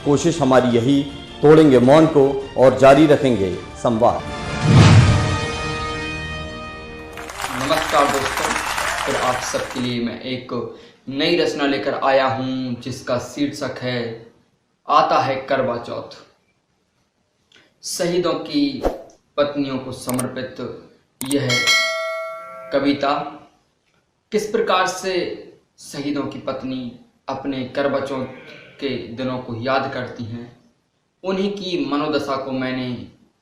कोशिश हमारी यही, तोड़ेंगे मौन को और जारी रखेंगे संवाद। नमस्कार दोस्तों, फिर आप सबके लिए मैं एक नई रचना लेकर आया हूं जिसका शीर्षक है आता है करवा चौथ। शहीदों की पत्नियों को समर्पित यह कविता किस प्रकार से शहीदों की पत्नी अपने करवा चौथ के दिनों को याद करती हैं, उन्हीं की मनोदशा को मैंने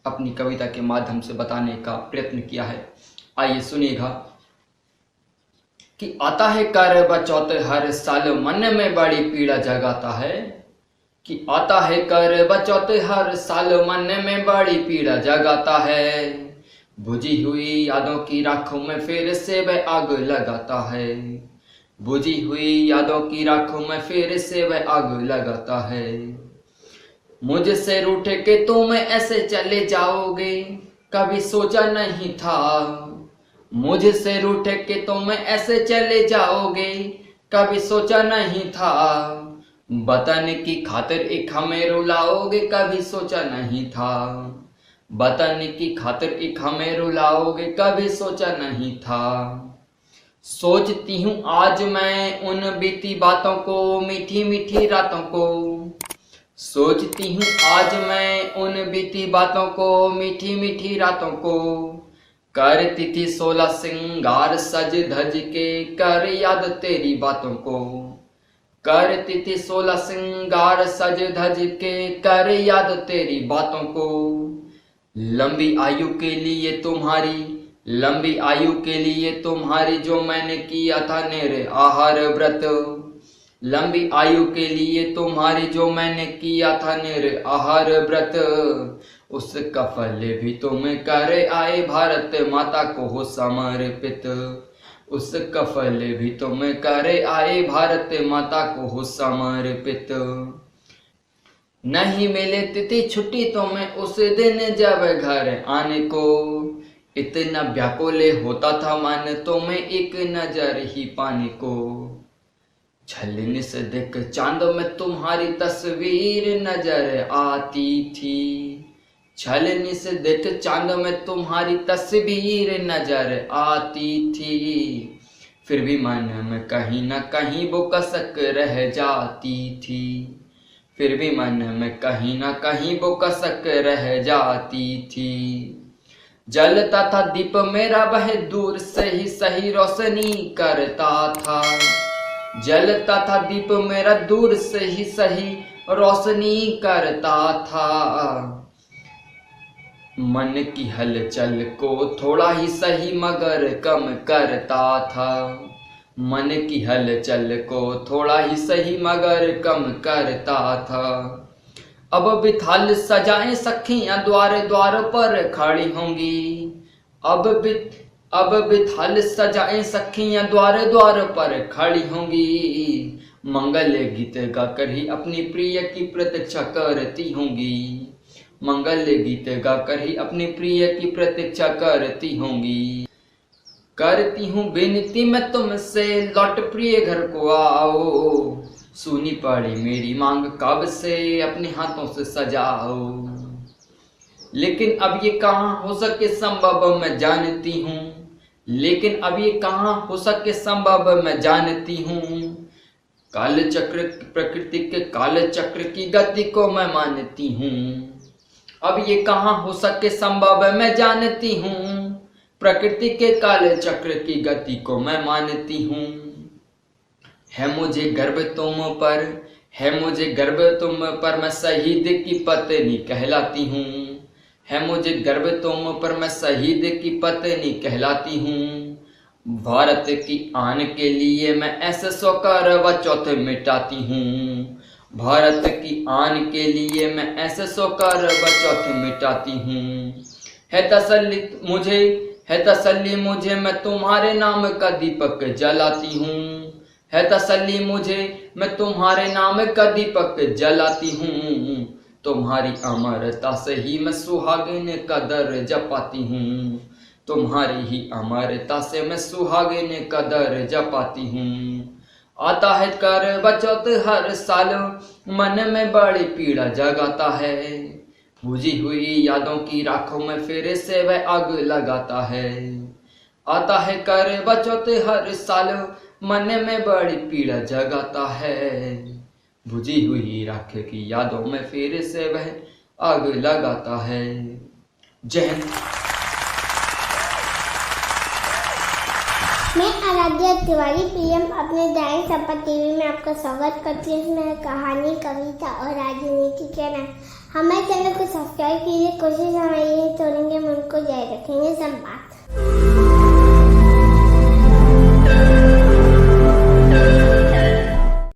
अपनी कविता के माध्यम से बताने का प्रयत्न किया है। आइए सुनिएगा कि आता है करवा चौथ हर साल मन में बड़ी पीड़ा जगाता है, कि आता है करवा चौथ हर साल मन में बड़ी पीड़ा जगाता है, बुझी हुई यादों की राखों में फिर से वह आग लगाता है, बुझी हुई यादों की राखों में फिर से वह आग लगाता है। मुझसे रूठे के तुम ऐसे चले जाओगे, कभी सोचा नहीं था, मुझसे रूठे के तुम ऐसे चले जाओगे, कभी सोचा नहीं था, वतन की खातिर एक हमें रुलाओगे, कभी सोचा नहीं था, वतन की खातिर एक हमें रुलाओगे, कभी सोचा नहीं था। सोचती हूँ आज मैं उन बीती बातों को, मीठी मीठी रातों को, सोचती हूँ आज मैं उन बीती बातों को, मीठी मीठी रातों को, करती थी 16 सिंगार सज धज के, कर याद तेरी बातों को, करती थी 16 सिंगार सज धज के, कर याद तेरी बातों को। लंबी आयु के लिए तुम्हारी, लंबी आयु के लिए तुम्हारी जो मैंने किया था निर आहार व्रत, लंबी आयु के लिए तुम्हारी जो मैंने किया था निर आहार व्रत, उसका फल भी तुम कर आए भारत माता को हो समर्पित, उसका फल भी तुम कर आए भारत माता को हो समर्पित। नहीं मिले तिथि छुट्टी तुम्हें उस दिन जब घर आने को, इतना व्याकुल होता था मन तुम्हें एक नजर ही पाने को, छलनी से देख चांद में तुम्हारी तस्वीर नजर आती थी, छलनी से देख चांद में तुम्हारी तस्वीर नजर आती थी, फिर भी मन में कहीं ना कहीं वो कसक रह जाती थी, फिर भी मन में कहीं ना कहीं वो कसक रह जाती थी। जलता था दीप मेरा वह दूर से ही सही रोशनी करता था, जलता था दीप मेरा दूर से ही सही रोशनी करता था, मन की हलचल को थोड़ा ही सही मगर कम करता था, मन की हलचल को थोड़ा ही सही मगर कम करता था। अब भी थाल सजाएं सखियां द्वार द्वार पर खड़ी होंगी, अब भी थाल सजाएं सखियां द्वार द्वार पर खड़ी होंगी, मंगल गीत गाकर ही अपनी प्रिय की प्रतीक्षा करती होंगी, मंगल गीत गाकर ही अपनी प्रिय की प्रतीक्षा करती होंगी। करती हूँ विनती मैं तुमसे लौट प्रिय घर को आओ, सुनी पड़ी मेरी मांग कब से अपने हाथों से सजाओ, लेकिन अब ये कहाँ हो सके संभव मैं जानती हूँ, लेकिन अब ये कहाँ हो सके संभव मैं जानती हूँ, काल चक्र प्रकृति के काल चक्र की गति को मैं मानती हूँ, अब ये कहाँ हो सके संभव मैं जानती हूँ, प्रकृति के काले चक्र की गति को मैं मानती हूँ। है मुझे गर्व तुम पर, है मुझे गर्व तुम पर, मैं शहीद की पत्नी कहलाती हूँ, है मुझे गर्व तुम पर, मैं शहीद की पत्नी कहलाती हूँ। भारत की आन के लिए मैं ऐसे सौ करवा चौथ मिटाती हूँ, भारत की आन के लिए मैं ऐसे सौ करवा चौथ मिटाती हूँ। है तसल्ली मुझे मैं तुम्हारे नाम का दीपक जलाती हूँ, है तसल्ली मुझे मैं तुम्हारे नाम का दीपक जलाती हूँ, तुम्हारी अमरता से ही मैं सुहागिन का दर्जा पाती हूँ, तुम्हारी ही अमरता से मैं सुहागिन का दर्जा पाती हूँ। आता है कर बचौत हर साल, मन में बड़ी पीड़ा जगाता है। बुझी हुई यादों की राखों में फिर से वह आग लगाता है। आता है कर बचौत हर साल, मन में बड़ी पीड़ा जगाता है। बुझी हुई राख की यादों में फिर से वह आग लगाता है। जय हिंद। मैं आराध्या तिवारी पीएम अपने दैनिक संपत टीवी में आपका स्वागत करती हूँ। इसमें कहानी, कविता और राजनीति के नाम। हमारे चैनल को सब्सक्राइब कीजिए। कोशिश हमारी है, तोड़ेंगे मन को, जारी रखेंगे संवाद।